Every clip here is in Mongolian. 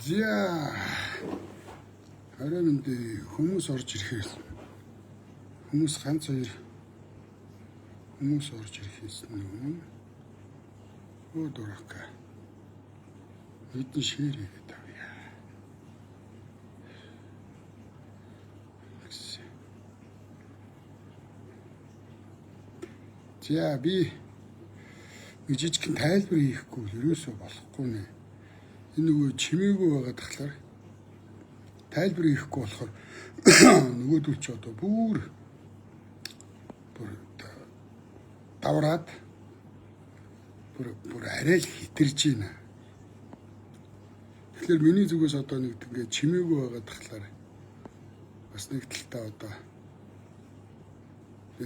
За арай мэнд хүмүүс орж ирэхээр хүмүүс ганц хоёр хүмүүс орж ирэхээс өмнө өө дуракка хэдэн шир хийгээд авъя. За би жижигхэн тайлбар хийхгүй ерөөсөө болохгүй нэ. Энэ нөгөө чимээгүй байгаа тахлаар тайлбар хийхгүй болохоор нөгөөдөл ч одоо бүр давраад бүр арай л хитэрж байна. Тэгэхээр миний зүгээс одоо нэг ингээд чимээгүй байгаа тахлаар бас нэг талтаа одоо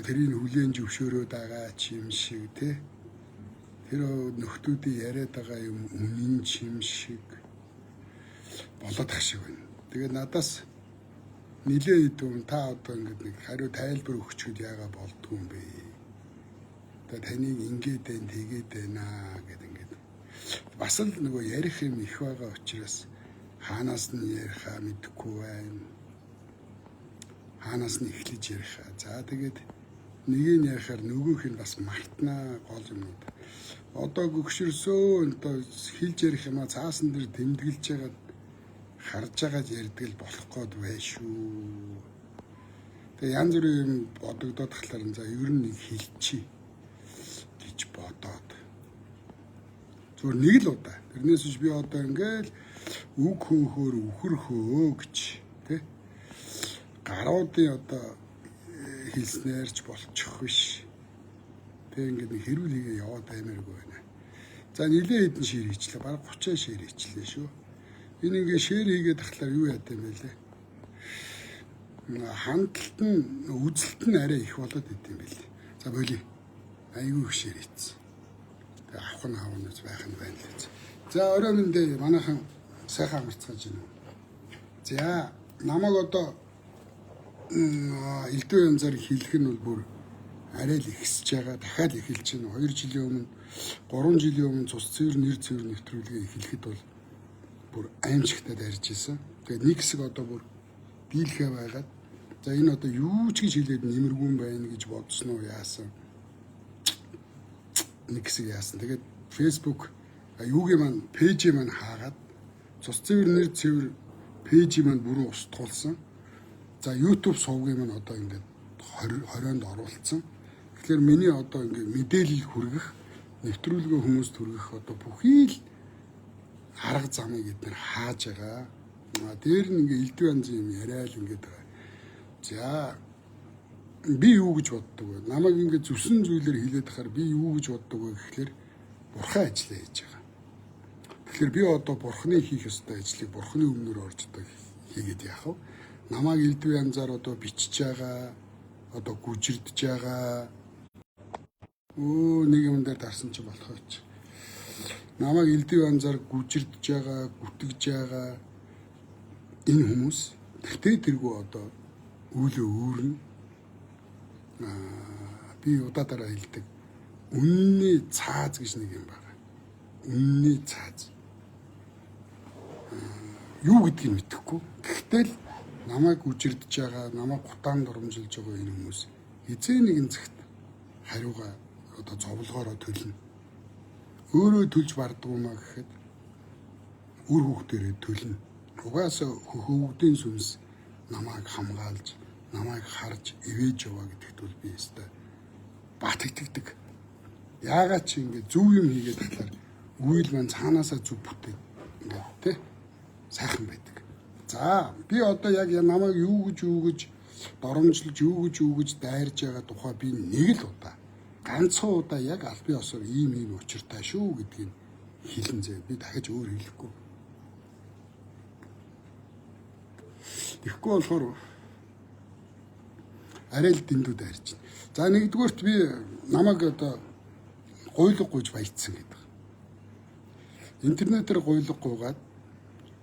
тэрийг хүлээн зөвшөөрөөд байгаа ч юм шиг тий. Тэр нөхдүүдийн яриад байгаа юм үнэн юм шиг болоод ах шиг байна. Тэгээд надаас нилээ идэв та одоо ингээд нэг хариу тайлбар өгчөд яага болдгүй юм бэ. Тэгээд таныг ингээд байна тэгээд байна гэд ингээд бас л нөгөө ярих юм их байгаа учраас хаанаас нь ярихаа мэдэхгүй байна. Хаанаас нь эхлэж ярихаа. За тэгээд нэг нь ярихаар нөгөөх нь бас мартнаа гол юмнууд. Одоо гөгшөрсөө одоо хэлж ярих юм а цаасан дээр тэмдэглэж байгаад харж байгаад ярьдаг л болох гээд бай шүү. Тэгээ янз бүрийн юм бодогдоод тахлаар за ер нь нэг хэлчихье гэж бодоод. Зүгээр нэг л удаа. Тэрнээс биш би одоо ингээл үг хөөхөөр үхэрхөө гэж тий. Гаруудын одоо хэлснээрч болчих биш. Тэг ингээд нэг хэрүүл хийгээ яваад баймааргүй байна. За нилээ хэдэн шир хийчлээ. Бараг 30 шир хийчлээ шүү. Энэ ингээд шир хийгээд тахлаар юу яд юм бэ лээ? Хандлт нь үзэлт нь арай их болоод идэв юм билээ. За болий. Айгүй их шир хийсэн. Тэг авах нь авах байх нь байна лээ. За орой мэндэ манайхан сайхан амарцгааж байна. За намайг одоо элдв янзаар хэлэх нь бол бүр арай л ихсэж байгаа. Дахиад эхэлж байна. 2 жилийн өмнө 3 жилийн өмнө цус цэвэр нэр цэвэр нэвтрүүлгээ эхлэхэд бол бүр аимшигтай дайрж исэн. Тэгээд нэг хэсэг одоо бүр дийлхэ байгаад за энэ одоо юу ч гэж хэлээд нэмэргүй байна гэж бодсон уу яасан. Нэг хэсэг яасан. Тэгээд Facebook юугийн маань пэйжээ маань хаагаад цус цэвэр нэр цэвэр пэйжээ маань бүрэн устгуулсан. За YouTube сувгийн маань одоо ингээд 20-нд оруулсан. Тэгэхээр миний одоо ингээд мэдээлэл хүргэх, нэвтрүүлгээ хүмүүст хүргэх одоо бүхий л арга замыг эдгээр хааж байгаа. Дээр нь ингээд элдв янзын юм яриад ингээд байгаа. За би юу гэж боддог вэ? Намайг ингээд зүсэн зүйлээр хэлээд хахаар би юу гэж боддог вэ гэхлээр бурхан ажиллаа хийж байгаа. Тэгэхээр би одоо бурханы хийх ёстой ажлыг бурханы өмнөр орж одоо хийгээд яах вэ? Намайг элдв янзаар одоо бичиж байгаа, одоо гүжирдэж байгаа. Нэг юм дээр дарсан чи болох байж. Намайг элдв янзаар гүжирдэж байгаа, гүтгэж байгаа энэ хүмүүс тэгтээ тэргүй одоо үүлөө өөрнө. Би удаадараа хэлдэг. Үнний цааз гэж нэг юм байна. Үнний цааз. Юу гэдгийг мэдэхгүй. Гэхдээ л намайг үжирдэж байгаа, намайг гутаанд оромжилж байгаа энэ хүмүүс эзэн нэгэн цагт хариугаа одоо зовлогоороо төлнө. Өөрөө төлж барддаг юм а гэхэд үр хүүхдэрээ төлнө. Угаасаа хөвгүүдийн сүнс намайг хамгаалж, намайг харж ивэж яваа гэдэгт бол би өстой бат итгэдэг. Яагаад чи ингэ зөв юм хийгээд талаар үйл маань цаанаасаа зөв бүтээд ингээ тий сайхан байдаг. За би одоо яг намайг юу гэж доромжилж юу гэж дайрж байгаа тухай би нэг л удаа ганцхан удаа яг албан ёсоор ийм учиртай шүү гэдгийг хэлэн зэ. Би дахиж өөр хэлэхгүй. Тэгэхгүй болохоор арай л дэндүү дайрж байна. За нэгдүгээрт би намайг одоо гуйлга гуйж баяцсан гэдэг. Интернетээр гуйлга гуйгаад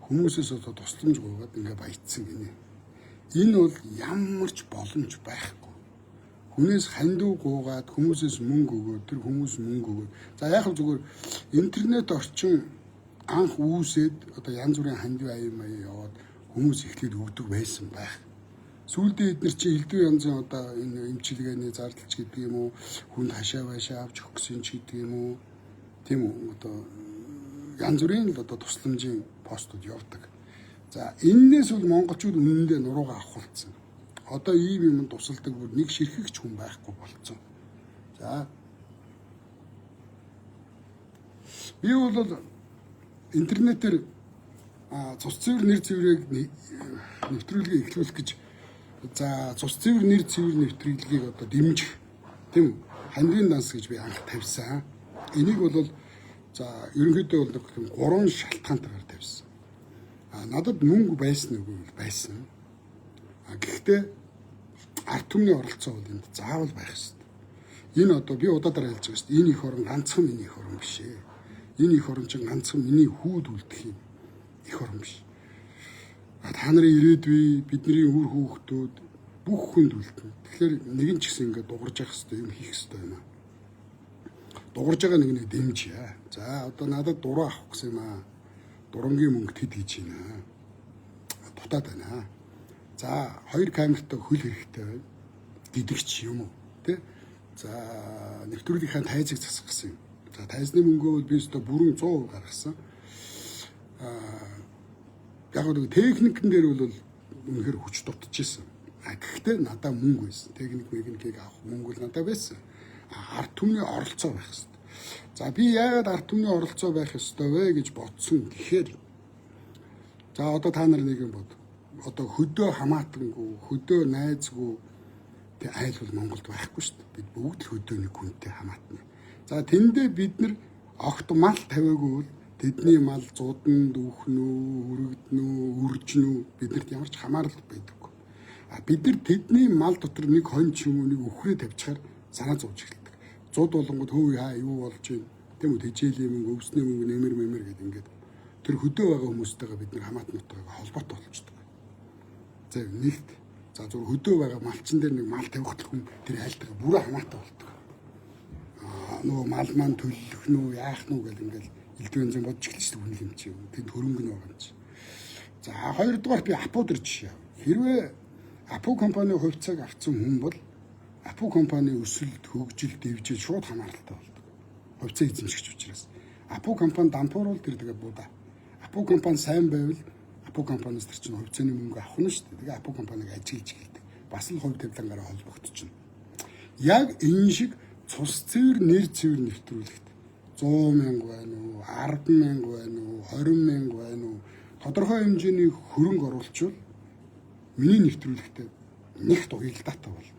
хүмүүсээс одоо тусламж гуйгаад ингээ баяцсан гинэ. Энэ бол ямар ч боломж байхгүй. Хүнээс хандив гуугаад хүмүүсээс мөнгө өгөөд тэр хүмүүс мөнгө өгөөд. За яг л зүгээр интернет орчин анх үүсээд одоо янз бүрийн хандив аян маяг яваад хүмүүс эхлээд өгдөг байсан байх. Сүүлдээ эдгээр чи элдв янзын одоо энэ эмчилгээний зардалч гэдэг юм уу, хүнд хашаа байшаа авч өгөх гэсэн ч гэдэг юм уу, тийм үү, одоо янз бүрийн л одоо тусламжийн постууд явдаг. За энээс бол монголчууд үнэндээ нуруугаа авахулцсан. Одоо ийм юм тусалдаг бүр нэг ширхэгч хүн байхгүй болцсон. За би бол интернетээр цус цэвэр нэр цэврийг нэвтрүүлгээ эхлүүлэх гэж за цус цэвэр нэр цэвэр нэвтрүүлгийг одоо дэмжих тийм хандивын данс гэж би анх тавьсан. Энийг бол за ерөнхийдөө бол 3 шалтгаантайгаар тавьсан. Надад мөнгө байсан үгүй байсан. Гэхдээ ард түмний оролцоо бол энд заавал байх ёстой. Энэ одоо би удаадараа хэлж байгаа шүү дээ. Энэ их орон ганцхан миний их орон биш ээ. Энэ их орон чинь ганцхан миний хүүд үлдэх юм их орон биш. Та нарын ирээдүй, бидний үр хүүхдүүд бүх хүнд үлдэнэ. Тэгэхээр нэгэн ч гэсэн ингээд дугарж явах хэрэгтэй юм хийх хэрэгтэй юм аа. Дугарж байгаа нэг дэмжье. За одоо надад дураа авах гэсэн юм аа. Дурангийн мөнгө тэд хийж байна. Дутаад байна. За 2 камертай хөл хэрэгтэй байна. Гэдэгч юм уу? Тэ? За нэвтрүүлгийнхаа тайзыг засгасан юм. За тайзны мөнгөө бол би өөртөө бүрэн 100% гаргасан. Яг нэг техникэн дээр бол үнэхээр хүч дутчихсан. Гэхдээ надад мөнгө байсан. Техникийг авах мөнгө бол надад байсан. Ард түмний оролцоо байх хэрэгтэй. За би яагаад ард түмний оролцоо байх ёстой вэ гэж бодсон гэхээр за одоо та нар нэг юм бод. Одоо хөдөө хамаатангүй, хөдөө найзгүй тэг айл бол Монголд байхгүй шүү дээ. Бид бүгд л хөдөөний хүнтэй хамаатна. За тэндээ бид нар огт мал тавиагүй бол тэдний мал зудан дүүхнэ үү, өргөднө үү, үржнэ үү биднэрт ямар ч хамаарал байдаггүй. Бид нар тэдний мал дотор нэг хон ч юм уу нэг өхрөө тавьчихаар санаа зовж эхэлдэг. Зуд болонгод хөө яа юу болж байна? Тийм үү тэжээлийн мөнгө, өвсний мөнгө нэмэр гэдэг ингээд тэр хөдөө байгаа хүмүүстэйгээ бид нар хамаатнуудтайгаа холбоотой болчихдог. За нэгт за зөв хөдөө байгаа малчин дээр нэг мал тавих хүн тэр айлтгаа бүрэ хамаатай болдог. Нөгөө мал маань төлөх нү яах нү гэл ингээл элдвэнзэн бодж эхэлчихсэн хүн юм чи. Тэнд хөрөнгө нь байгаа юм чи. За хоёрдугаар би Апу дээр жишээ. Хэрвээ Апу компани хувьцааг авсан хүн бол Апу компани өсөлт, хөгжилт, дэвжил шууд хамааралтай болдог. Хувьцаа эзэмшигч учраас. Апу компани дампууруул тэр тэгээ буудаа. Апу компани сайн байвал Апу компаниас тэр чинь хувьцааны мөнгө авах нь шүү дээ. Тэгээ Апу компаниг ажиглаж эхэлдэг. Бас л хувь тавилангаараа холбогдчихно. Яг энэ шиг цус цэвэр нэр цэвэр нэвтрүүлэгт 100 мянга байна уу, 10 мянга байна уу, 20 мянга байна уу тодорхой хэмжээний хөрөнгө оруулчвал миний нэвтрүүлэгтээ нэг тугилдаатай болно.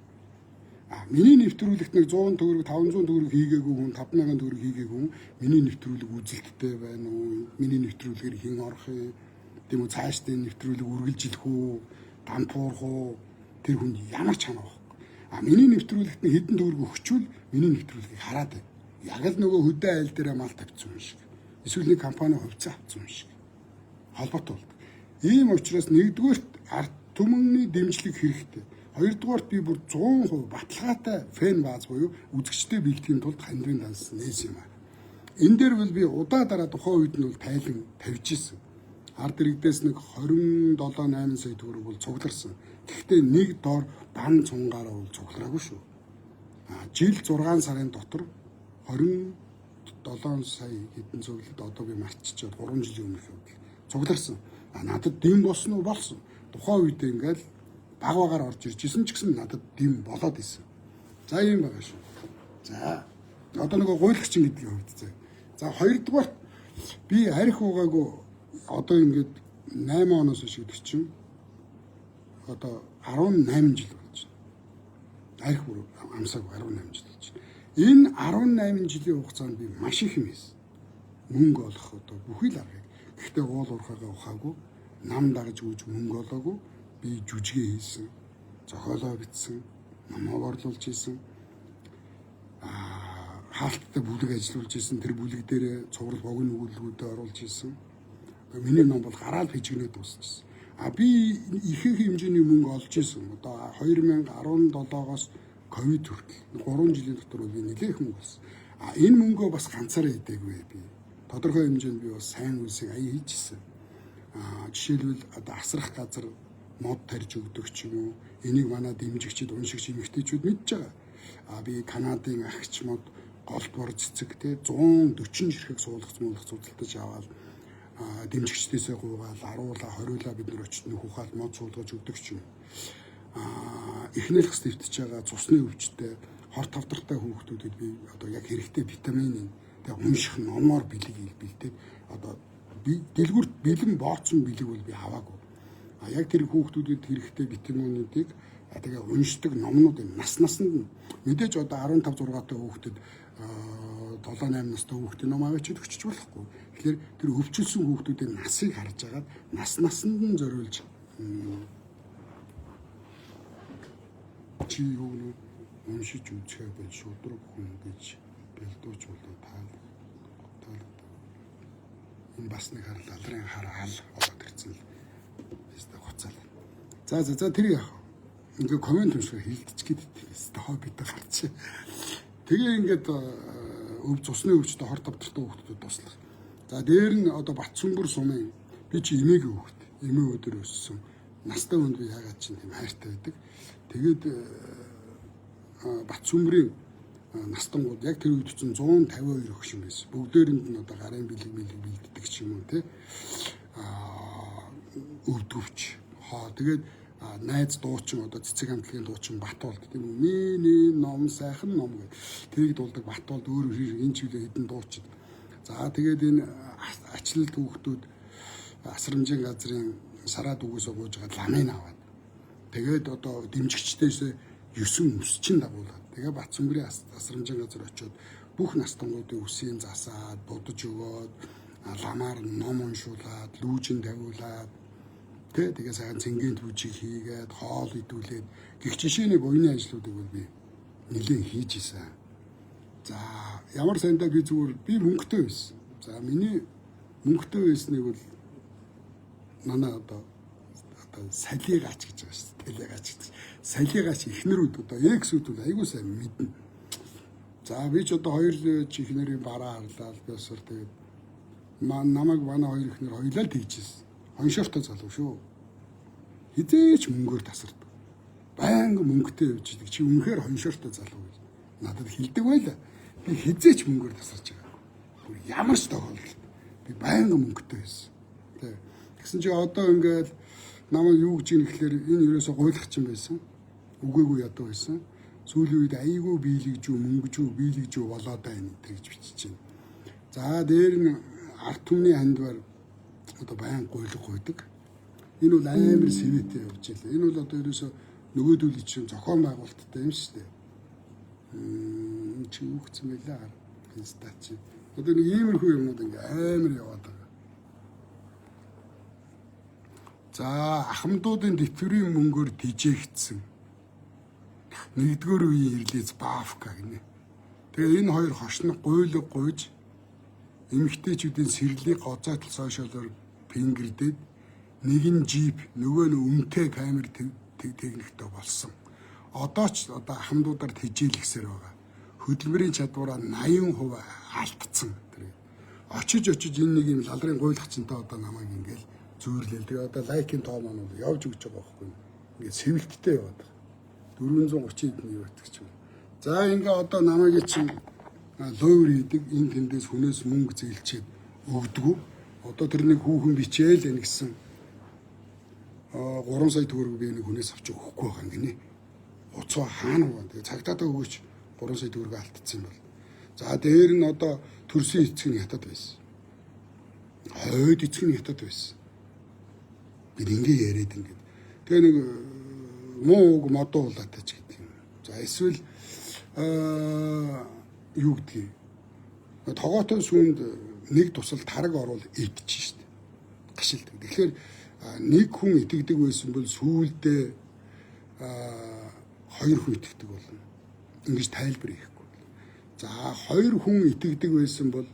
Миний нэвтрүүлэгт нэг 100 төгрөг, 500 төгрөг хийгээгүй хүн, 5000 төгрөг хийгээгүй хүн миний нэвтрүүлэг үзэлттэй байна уу? Миний нэвтрүүлгээр хэн орох юм? Тийм үү цаашдаа нэвтрүүлэг үргэлжилэх үү, дампуурах уу? Тэр хүн ямар ч хамаагүй. Миний нэвтрүүлэгт нэг хэдэн төгрөг өгчвөл миний нэвтрүүлгийг хараад байна. Яг л нөгөө хөдөө айл дээр мал тавьчихсан юм шиг. Эсвэл нэг компани хувьцаа авсан юм шиг. Холбоотой болдог. Ийм учраас нэгдүгээрт ард түмний дэмжлэг хэрэгтэй. Хоёрдугаарт би бүр 100% баталгаатай фэн бааз буюу үзэгчтэй бэлтгэхийн тулд хандивын данс нээсэн юм аа. Энэ дээр бол би удаа дараа тухайн үед нь бол тайлан тавьж исэн. Ард иргэдээс нэг 27-8 сая төгрөг бол цугларсан. Гэхдээ нэг доор бан цунгаараа бол цуглараагүй шүү. Жил 6 сарын дотор 27 сая хэдэн цуглаад одоо би мартчихад 3 жилийн өмнөх юм цугларсан. Надад дэм болсон уу болсон. Тухайн үед ингээл багаагаар орж ирж исэн ч гэсэн надад дэм болоод исэн. За юм байгаа шүү. За одоо нөгөө гуйлагчин гэдгийг хувьд. За хоёрдугаар би арх угаагүй одоо ингээд 8 оноос хойш гэдэг чинь одоо 18 жил болж байна. Арх бүр амсаг 18 жил болж байна. Энэ 18 жилийн хугацаанд би маш их юм хийсэн. Мөнгө олох одоо бүхий л аргыг. Гэхдээ уул уурхайгаа ухаагүй, нам дагаж үүж мөнгө олоогүй. Би жүжигээ хийсэн, зохиолоо бичсэн, номоо борлуулж хийсэн. Хаалттай бүлэг ажиллуулж хийсэн. Тэр бүлэг дээр цуврал богино өгүүлбэрүүдэд оруулж хийсэн. Миний ном бол гараал хижигнээд дуусчихсан. Би ихэнх хэмжээний мөнгө олж исэн. Одоо 2017-оос ковид хүртэл 3 жилийн дотор би нэлээд их мөнгө олсон. Энэ мөнгөө бас ганцаараа идээгүй би. тодорхой хэмжээнд би бас сайн үйлсийг аяа хийжсэн. Жишээлбэл одоо асрах газар мод тарьж өгдөг ч юм уу. Энийг манай дэмжигчид, уншигч эмэгтэйчүүд мэдж байгаа. Би Канадын агч мод голд бор цэцэг те 140 ширхэг суулгац зузалтаж аваад дэмжигчдээсээ гуйгаал, аруула, хориулаа бид нар очиж нөхөхаал мод суулгаж өгдөг ч юм. Эхнэрхс дэвтэж байгаа цусны өвчтэй, хор тавдартай хүүхдүүдэд би одоо яг хэрэгтэй витамин тэгээ унших номоор бэлдээд одоо дэлгүрт бэлэн бооцсон бэлэг бол би аваагүй. Яг тэр хүүхдүүдэд хэрэгтэй витаминуудыг тэгээ уншдаг номнууд юм. Насанд нь мэдээж одоо 15 6 таа хүүхдэд 7 8 настай хүүхдийн ном аваач өгч болохгүй. Тэгэхээр тэр өвчлсөн хүүхдүүдийн насыг харж агаад насанд нь зориулж чи юу нэ уншиж үзэх байл шудраг хүн гэж бэлдүүч болоо таал. Энэ бас нэг алдрын хараал болоод ирсэн л хэвээр хуцаал. За тэр яах вэ? Ингээ комент уншгаа хилдэж гэдэг хэвээр бид гарч. Тэгээ ингээд өв цусны өвчтөд хор тавдартай хүүхдүүд туслах. За дээр нь одоо Батсүмбэр сумын би чи эмээгийн хүүхд. Эмээ өдөр өссөн. Настай хүнд би яагаад чинь тийм хайртай байдаг. Тэгээд Батсүмбэрийн настангууд яг тэр үед чинь 152 өгшин байсан. Бүгдээрэнд нь одоо гарын бэлэг бэлддэг ч юм уу те. Өвдөвч. Тэгээд найз дуучин одоо цэцэг хамтлагийн дуучин Батуулд тийм үү. Миний ном сайхан ном гэдэг. Тэрийг дуулдаг Батуулд өөр энэ чиглэлээр хэдэн дуучид. За тэгээд энэ ачлалт хүүхдүүд асрамжийн газрын сараад үгээс гуйж байгаа ламын аваад. Тэгээд одоо дэмжигчдээс 9 өсчин дагуулад. Тэгээ Батсүмбэрийн асрамжийн газар очиод бүх настангуудын үсийн засаад, будаж өгөөд, ламаар ном уншуулад, лүүжин тавиулаад тэгээ сайхан цэнгийн түүжийг хийгээд, хоол идүүлээд гих жишээний буйны ажлуудыг бол би нэлээд хийж исэн. За ямар сайндаа би зүгээр би мөнгөтэй байсан. За миний мөнгөтэй байсныг бол манай одоо салигач гэж байгаа шүү дээ. Талигач гэдэг. Салигач ихнэрүүд одоо эксүүд бол айгуу сайн мэднэ. За би ч одоо хоёр чихнэрийн бараа харлаа би өсөр тэгээд намайг манай хоёр ихнэр хоёлаа л тэгжсэн. Хоншортой залуу шүү. Хизээч мөнгөөр тасардаг. Байнга мөнгөтэй явж идэг. Чи үнэхээр хоншортой залуу гэж надад хэлдэг байлаа. Би хизээч мөнгөөр тасарч байгаа. Ямар ч тохиолдолд би байнга мөнгөтэй байсан. Тэгсэн чи одоо ингээд намайг юу гэж нэхлээр энэ ерөөсө гуйлах чинь байсан. Үгээгүй ядуу байсан. Сүүлийн үед айгүй биелэгж юу мөнгөж юу биелэгж юу болоод байна гэж бичиж байна. За дээр нь арт түмний хандвар одоо байн гуйлах гуйдаг. Энэ бол амар сэвэтэй явж илээ. Энэ бол одоо ерөөсө нөгөөдөл чинь зохион байгуулалттай юм шүү дээ. Чи юу гэсэн байлаа? Инстач. Одоо нэг иймэрхүү юмнууд ингээ амар яваад байгаа. За ахмадуудын дэвтэрийн мөнгөөр тижээгдсэн. Нэгдүгээр үеийн ирлээс Баавка гинэ. Тэгээ энэ хоёр хошног гуйлаг гуйж эмэгтэйчүүдийн сэрлийг гоцойтол сошиалоор пингэрдээд нэг нь жип нөгөө нь өмтэй камер техниктэй болсон. Одоо ч одоо ахмадуудаар тижээлгсээр байгаа. Хөдөлмөрийн чадвараа 80% алдсан. Очиж энэ нэг юм лалрын гуйлагчтай одоо намайг ингээл зүйрлэл. Тэгээ одоо лайкийн тоо маань бол явж өгч байгаа байхгүй. Ингээд сэвэлттэй яваад байгаа. 430 эдний юу гэдэг ч юм. За ингээ одоо намайг чинь ловер хийдэг энэ тэндээс хүнээс мөнгө зээлчээд өгдөггүй. Одоо тэр нэг хүүхэн бичээл энэ гэсэн 3 сая төгрөг би нэг хүнээс авч өгөхгүй байгаа юм гинэ. Уцаа хаана вэ? Тэгээ цагтаатаа өгөөч 3 сая төгрөг алдчихсан юм бол. За дээр нь одоо төрсөн эцэг нь хятад байсан. Хойд эцэг нь хятад байсан. Бид ингээ яриад ингээд. Тэгээ нэг муу уг модуулаатай ч гэдэг юм. За эсвэл юу гэдгийг тогоотой сүүнд нэг тусал тараг орвол идчих шүү дээ. Гашилт. Тэгэхээр нэг хүн итгэдэг байсан бол сүүлдээ хоёр хүн итгэдэг болно. Ингэж тайлбар хийхгүй. За хоёр хүн итгэдэг байсан бол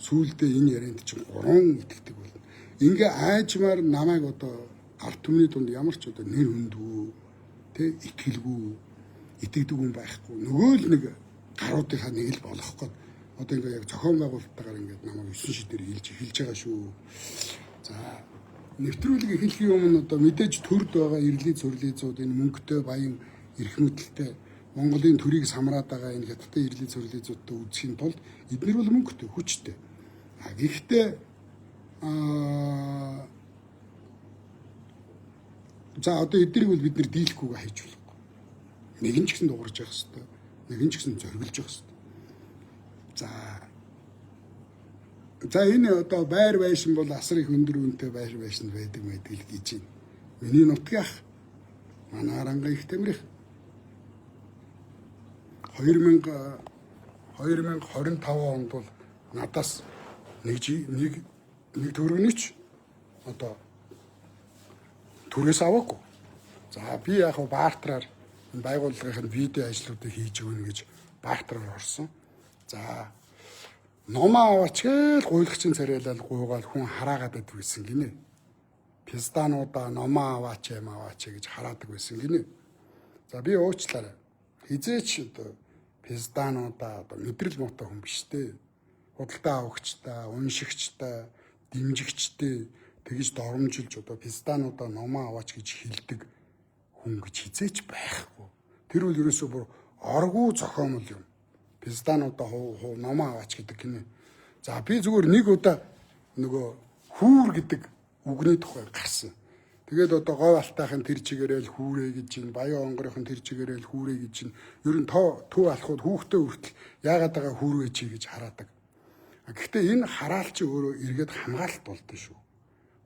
сүүлдээ энэ ярианд чинь 3 итгэдэг болно. Ингээ аажмаар намайг одоо арт түмний дунд ямар ч одоо нэр хүндгүй тэ итгэлгүй итгэдэг хүн байхгүй. Нөгөө л нэг гаруудынхаа нэг л болох гээд одоо ингээ яг зохион байгуулалттайгаар ингээд намайг 9 шидээр хэлж эхэлж байгаа шүү. За нэвтрүүлэг эхлэхийн өмнө одоо мэдээж төрд байгаа эрлий цөрлийзүүд энэ мөнгөтэй баян эрх мэдэлтэй Монголын төрийг самраад байгаа энэ хятадтай эрлий цөрлийзүүдтэй үзэхийн тулд эдгээр бол мөнгөтэй хүчтэй. Гэхдээ за одоо эдгэрийг бол бид нэр дийлэхгүйгээ хайж болохгүй. Нэг нь ч гэсэн дуурж явах хэрэгтэй. Нэг нь ч гэсэн зориглож явах хэрэгтэй. За энэ одоо байр байшин бол асар их өндөр үнэтэй байр байшин байдаг мэдгэл гэж байна. Миний нутгийн ах манай Аранга их Тэмрэх 2025 онд бол надаас нэг төгрөгнөч одоо түрээс аваагүй. За би яг баартраар энэ байгууллагын видео ажлуудыг хийж өгнө гэж баартраар орсон. За номоо аваач гээл гуйлагчин царайлал гуйгаал хүн хараагаад байдаг байсан гинэ. Пистануудаа номоо аваач гэж хараадаг байсан гинэ. За би уучлаарай. Хизээч одоо пистануудаа одоо мэдрэл муутай хүн биш дээ. Худалдаа авагчтай, уншигчтай, дэмжигчтэй тэгж доромжилж одоо пистануудаа номоо аваач гэж хэлдэг хүн гэж хизээч байхгүй. Тэр үл ерөөсөө бүр оргуу зохиомл юм. Пистануудаа номоо аваач гэдэг гинэ. За би зүгээр нэг удаа нөгөө хүүр гэдэг үгний тухай гарсан. Тэгээд одоо говь алтайхын тэр чигээрэл хүүрээ гэж чинь, баян онгорын тэр чигээрэл хүүрээ гэж чинь ер нь төв алхууд хүүхдээ хүртэл яагаад байгаа хүүрвэ чи гэж хараадаг. Гэхдээ энэ хараал чи өөрөө эргээд хамгаалалт болдсон шүү.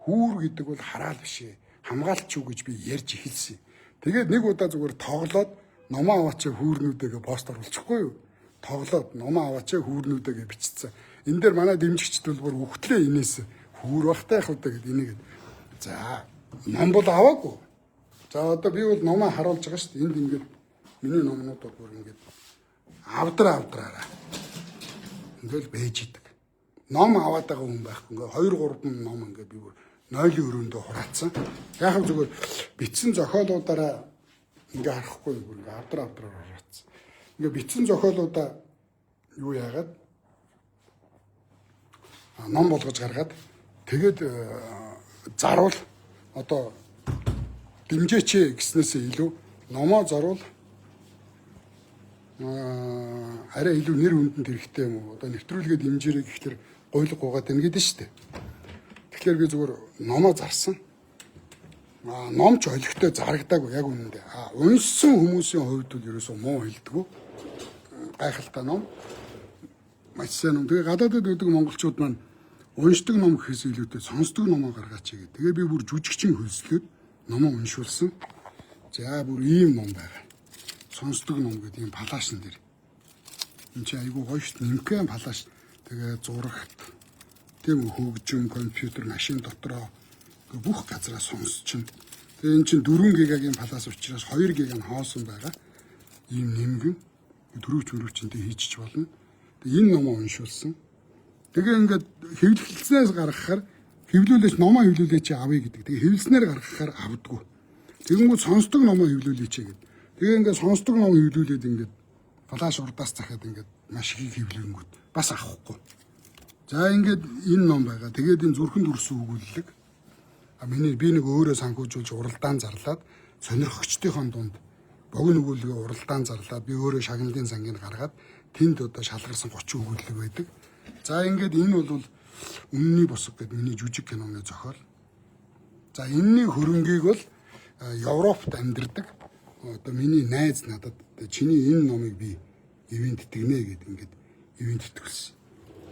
Хүүр гэдэг бол хараал биш ээ. Хамгаалч юу гэж би ярьж эхэлсэн. Тэгээд нэг удаа зүгээр тоглоод номоо аваач хүүрнүүдэгээ пост оруулчихгүй юу? Тоглоод номоо аваач хүүрнүүдэгээ бичсэн. Энэ дээр манай дэмжигчд бол бүр үхтлээ инээс хүүр бахтай их удаа гэд энийг. За ном бол аваагүй. За одоо би бол номоо харуулж байгаа шүү дээ. Энд ингээд миний номнууд бол бүр ингээд авдраараа. Ингээл бэж идэг. Ном аваад байгаа хүн байхгүй. Ингээ 2 3 ном ингээ би бүр нойлын өрөөндөө хураацсан. Яг зүгээр битсэн зохиолуудаараа ингээ харахгүй бүр ингээ авдраар хураацсан. Ингээ битсэн зохиолуудаа юу яагаад ном болгож гаргаад тэгээд заруул одоо дэмжээч гэснээсээ илүү номоо заруул арай илүү нэр хүндэнд хэрэгтэй юм уу? Одоо нэвтрүүлгээ дэмжээрэй гэхэлэр гойлго гуйгаад байна гэдэг нь шүү дээ. Тэгэхээр би зүгээр номоо зарсан. Ном ч олигтой зарагдаагүй яг үнэндээ. Уншсан хүмүүсийн хувьд бол ерөөсөө муу хэлдэггүй. Гайхалтай ном. Маш сайн ном. Тэгээ гадаадд байдаг монголчууд маань уншдаг ном гэхээс илүүтэй сонсдог номоо гаргаач гэдэг. Тэгээ би бүр жүжигчин хөлслөөд номоо уншуулсан. За бүр ийм ном байгаа. Сонсдог ном гэдэг юм палашн дээр. Энд чи айгүй гоё шүү дээ. Нимкэн палаш. Тэгээ зурагт тийм хөгжим, компьютер, машин дотроо бүх газараа сонсчихно. Тэгээ эн чин 4 гигагийн палас учраас 2 гиг нь хоосон байгаа. Ийм нэмгэн төрөвчнтэй хийчих болно. Тэгээ энэ номоо уншуулсан. Тэгээ ингээд хэвлэлснээс гаргахаар хэвлүүлээч номоо хэвлүүлээч авъя гэдэг. Тэгээ хэвлэлснээр гаргахаар авдаггүй. Тэгэнгүүт сонсдог номоо хэвлүүлээч гэдэг. Тэгээ ингээд сонсдог ном хэвлүүлээд ингээд флаш урдаас захиад ингээд маш их хэвлэнгүүт бас авахгүй. За ингээд энэ ном байгаа. Тэгээд энэ зүрхэнд үрсэн өгүүлэлэг. Би нэг өөрөө санхүүжүүлж уралдаан зарлаад сонирхогчдын дунд богино өгүүлэлгээ уралдаан зарлаад би өөрөө шагналын сангийг гаргаад тэнд одоо шалгарсан 30 өгүүлэлэг байдаг. За ингээд энэ бол үнний босог гэдэг миний жүжиг киноны зохиол. За энэний хөрөнгийг бол Европт амьдардаг одоо миний найз надад чиний энэ номыг би ивент тэгнэ гэдэг ингээд ивент төгөлсөн.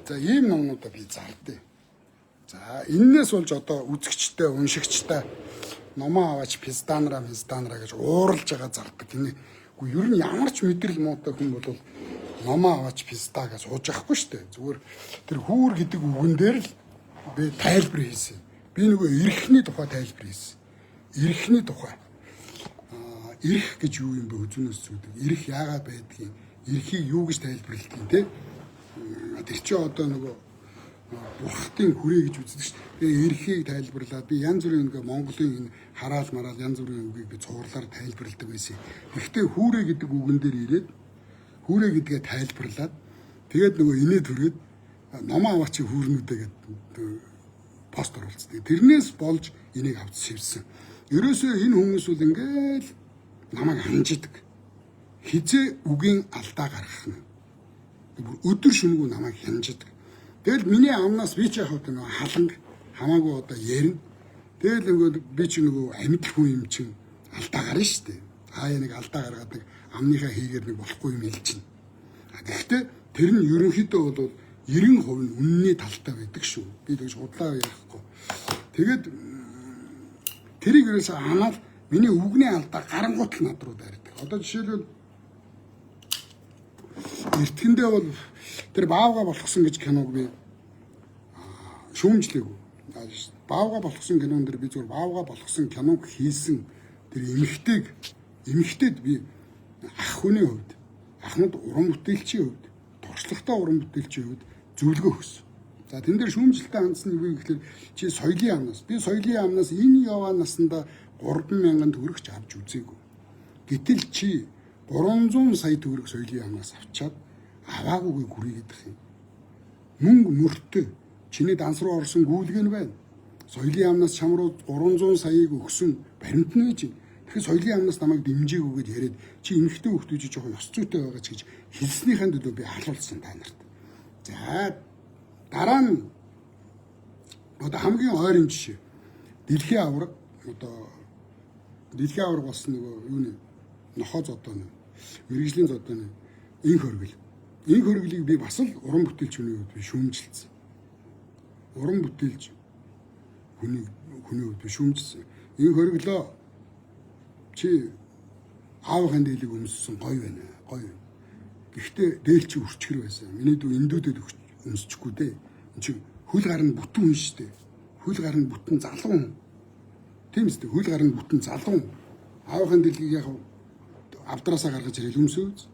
За ийм номнуудаа би зардээ. За энээс болж одоо үзэгчтэй, уншигчтай номоо аваач пистанра гэж ууралж байгаа зардаг. Үгүй ер нь ямар ч мэдрэл муутай хүн бол номоо аваач писта гэж ууж ахгүй шүү дээ. Зүгээр тэр хүүр гэдэг үгэн дээр л би тайлбар хийсэн. Би нөгөө эрхний тухай тайлбар хийсэн. Эрхний тухай. Эрх гэж юу юм бэ үзүүнээс зүгдэг. Эрх яагаад байдгийг, эрхийг юу гэж тайлбарладгийг те. Тэр чинь одоо нөгөө бурхтын хүрээ гэж үздэг шүү дээ. Тэгээ эрхийг тайлбарлаад би янз бүрийн ингээ Монголын энэ хараал мараал янз бүрийн үгийг би цуурлаар тайлбарладаг байсан. Гэхдээ хүүрээ гэдэг үгэн дээр ирээд хүүрээ гэдгээ тайлбарлаад Тэгээд нөгөө инээ төрөөд намаа аваач хүүрнүүдээ гэдэг пост оруулцдаг. Тэрнээс болж энийг авч шивсэн. Ерөөсөө энэ хүмүүс бол ингээл намайг ханжидаг. Хизээ үгийн алдаа гаргах нь. Өдөр шөнөгүй намайг хянжидаг. Тэгэл миний амнаас би ч яхав нөгөө халанг хамаагүй одоо ярина. Тэгэл нөгөө би ч нөгөө амьд хүн юм чинь алдаа гарна шүү дээ. Хаяа нэг алдаа гаргаад нэг амныхаа хийгээр нэг болохгүй юм илчнэ. Гэхдээ тэр нь ерөнхийдөө бол 90% нь үнний талтай байдаг шүү. Би тэгж худлаа ярихгүй. Тэгээд тэрийг ерөөсөө анаад миний үгний алдаа гарангуут л над руу дайрдаг. Одоо жишээлбэл эртхэндээ бол тэр баавга болгосон гэж киног би шүүмжлээгүй. Баавга болгосон кинон дэр би зүгээр баавга болгосон киног хийсэн тэр эмэгтэйд би ах хүний хувьд, ахнууд уран бүтээлчийн хувьд, туршлагатай уран бүтээлчийн хувьд зөвлөгөө өгсөн. За тэн дээр шүүмжлэлтэй хандсан нь юу гэхээр чи соёлын амнаас би соёлын амнаас энэ яваа наснда 3,000 төгрөгч авч үзээгүй. Гэтэл чи 300 сая төгрөг соёлын амнаас авчаад аваагүйгээ гүрийгээд их юм. Мөнгө мөртөө чиний данс руу орсон гүйлгэн байна. Соёлын амнаас чам руу 300 саяыг өгсөн баримтны гэж. Тэгэхээр соёлын амнаас намайг дэмжээгүйгээд яриад чи эмэгтэй хөлтөж жоохон ёс зүйтэй байгаа ч гэж хэлснийхэн төлөө би халуулсан та нарт. За дараа нь одоо хамгийн ойрын жишээ. Дэлхийн аварга болсон нөгөө юуны нохоо зодооны мэрэгжлийн зодооны инх хөргөл. Инх хөргөлийг би бас л уран бүтээлч хүний хувьд би шүүмжилсэн. Уран бүтээлч хүний хувьд би шүүмжилсэн. Инх хөргөлөө чи аавын дээлийг өмссөн гоё байна. Гоё. Гэхдээ дээл чи үрчгэр байсан. Миний дүү эндүүдэд өмсчихгүй дээ. Энд чи хөл гарна бүтэн хүн шүү дээ. Хөл гарна бүтэн залуу хүн. Тийм үстэй хөл гарна бүтэн залуу хүн. Аавын дээлийг яг авдраасаа гаргаж ирэл өмсөөз.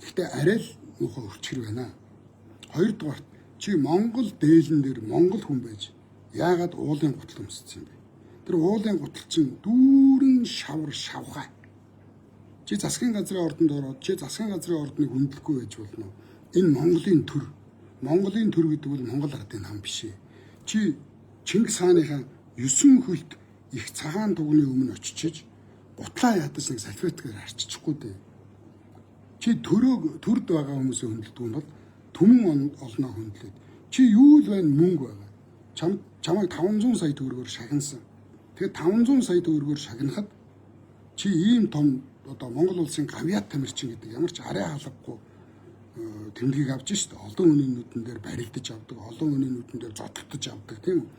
Гэхдээ арай л нөхөө өрчгөр байна. Хоёрдугаарт чи Монгол дээлэн дээр Монгол хүн байж яагаад уулын гутал өмссөн юм бэ? Тэр уулын гутал чинь дүүрэн шавхаа. Чи засгийн газрын ордонд ороод чи засгийн газрын ордныг хөндлөхгүй байж болно. Энэ Монголын төр. Монголын төр гэдэг бол Монгол ардын нам биш ээ. Чи Чингис хааныхаа 9 хөлт их цагаан тугны өмнө очиж гутлаа ядаж нэг салфетгээр арччихгүй дээ. Чи төрд байгаа хүмүүсээ хөндлөдөг нь бол түмэн олноо хөндлөөд. Чи юу л байна мөнгө байгаа. Чамайг 500 сая төгрөгөөр шагнасан. Тэгээд 500 сая төгрөгөөр шагнахад чи ийм том одоо Монгол улсын гавьяат тамирчин гэдэг ямар ч арай халахгүй тэмдгийг авч штэ. Олон хүний нүдэн дээр барилдаж авдаг, олон хүний нүдэн дээр зодтолдож авдаг тийм үү.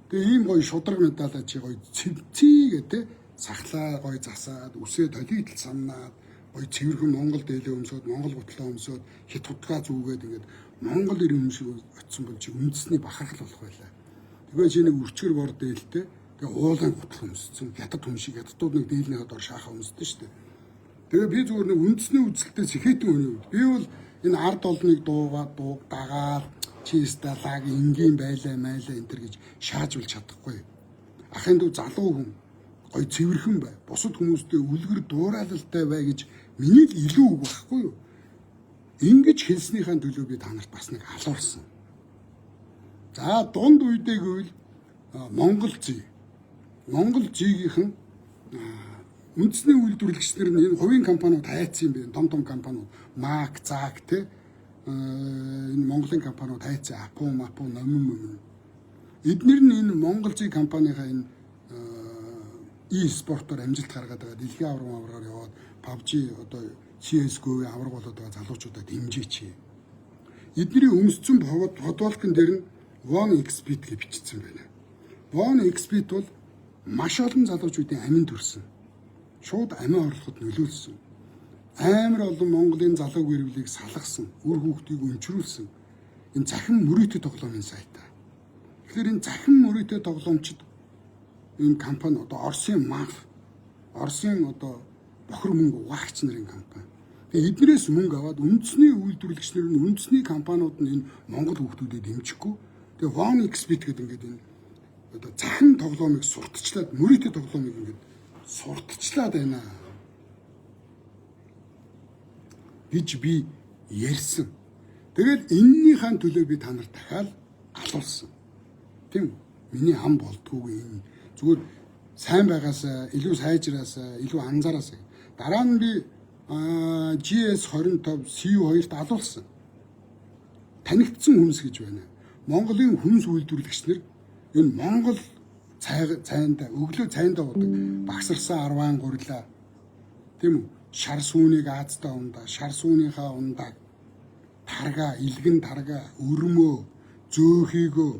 Тэгээ ийм гоё шудраг медалаа чи гоё цэвцээ гэдэг сахлаа гоё засаад, үсээ толигдл самнаад, гоё цэвэрхэн Монгол дээлээ өмсөд, Монгол гутлаа өмсөд, хит хутгаа зүүгээд ингээд Монгол ирэн өмшиг очсон бол чи үндэсний бахархал болох байлаа. Тэгээ чи нэг үрчгэр бор дээлтэй тэгээ уулын гутал өмссөн. Хятад хүн шиг хятадууд нэг дээлнийхээ дор шахаа өмсдөө шүү дээ. Тэгээ би зүгээр нэг үндэсний үзэлтэй сэхэтэн хүний үед би бол энэ ард олныг дагаад чи сталаг энгийн байлаа энэ төр гэж шааж болж чадахгүй. Ахын дүү залуу хүн гоё цэвэрхэн бай. Бусад хүмүүстэй үлгэр дуурайлалтай бай гэж миний л илүү үг байхгүй юу? Ингэж хэлснийхэн төлөө би та нарт бас нэг халуурсан. За дунд үедээ гэвэл Монгол зүйгийнхэн үндэсний үйлдвэрлэгчнэр нь энэ хувийн компаниуд хайцсан юм байна. Том компаниуд Мак, Зак те энэ Монголын компаниуд хайцсан Апу, Номин. Эдгээр нь энэ Монгол зүй компанийнхаа энэ e-спортоор амжилт гаргаад байгаа дэлхийн аваргаар яваад PUBG одоо CS:GO-ийн авраг болоод байгаа залуучуудаа дэмжээч. Эдний өмсцөн фотоволкн дээр нь One Xbit гэж бичсэн байна. One Xbit бол маш олон залуучуудын амин төрсөн. Шууд амин орлоход нөлөөлсөн. Амар олон Монголын залуу гэрвлийг салгасан, үр хүүхдийг өнчрүүлсэн. Энэ захин мөрөөдөд тоглоомын сайтаа. Тэгэхээр энэ захин мөрөөдөд тоглоомчид энэ компани одоо Оросын одоо бохир мөнгө угаагч нарын компани. Тэгээ эднэрээс мөнгө аваад үндэсний үйлдвэрлэгчнэр нь үндэсний компаниуд нь энэ Монгол хүүхдүүдэд дэмжихгүй. Тэгээ One Xbit гэдэг ингээд энэ одоо захин тоглоомыг сурталчлаад мөрөөдөд тоглоомыг ингээд сурталчлаад байна гэж би ярьсан. Тэгээд эннийхэн төлөө би та нарт дахиад алуулсан. Тийм үү? Миний ам болдгоогүй энэ. Зүгээр сайн байгаасаа, илүү сайжраасаа, илүү анзаараасаа. Дараа нь би GS25 CU2-т алуулсан. Танигдсан хүнс гэж байна. Монголын хүнс үйлдвэрлэгч нар энэ Монгол цайнда өглөө цайнда удаг багсарсан арваан гурилаа. Тийм үү? Шар сүүнийг Аазтай ундаа, шар сүүнийхаа ундааг тарга, илгэн тарга, өрмөө, зөөхийгөө,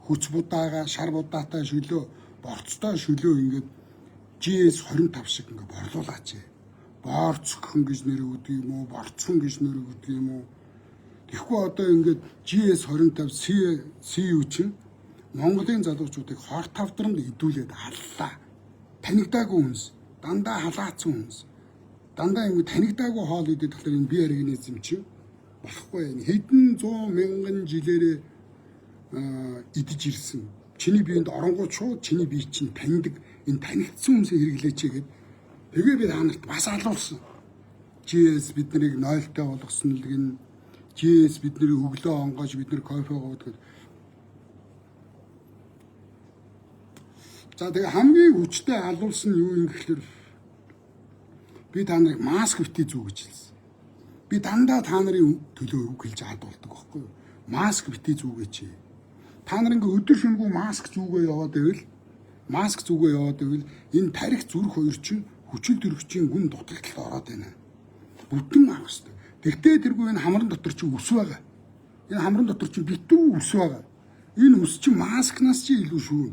хүч будаага, шар будаатай шөлөө, борцтой шөлөө ингээд GS25 шиг ингээд борлуулаач. Борцхон гэж нэр өгдөг юм уу, борцхон гэж нэр өгдөг юм уу? Тэгэхгүй одоо ингээд GS25 CU чинь Монголын залуучуудыг хор тавдранд идүүлээд аллаа. Танигдаагүй хүнс, дандаа халаацсан хүнс. Дандаа ингэ танигдаагүй хоол идэх тэгэхээр энэ бие организм чинь болохгүй. Хэдэн 100 мянган жилээрээ идэж ирсэн. Чиний биед оронгууд шууд чиний бие чинь таньдаг энэ танигдсан хүнсээ хэрэглээч гэгээд тэгээ би та нарт бас алуулсан. GS бид нарыг нойлтой болгосон л гин GS бид нарыг өглөө онгоож бид нар кофе уудаг. За тэгээ хамгийн хүчтэй алуулсан юу юм гэхээр би та нарыг маск битгий зүү гэж хэлсэн. Би дандаа та нарын төлөө үг хэлж адуулдаг байхгүй юу? Маск битгий зүүгээч. Та нар ингээ өдөр шөнөгүй маск зүүгээ яваад байвал энэ тарих зүрх хоёр чинь хүчил төрөгчийн гүн дутагдлалд ороод байна. Бүтэн авах хэрэгтэй. Тэгтээ тэргүй энэ хамран дотор чинь ус байгаа. Энэ хамран дотор чинь битүү ус байгаа. Энэ ус чинь маскнаас чи илүү шүүн.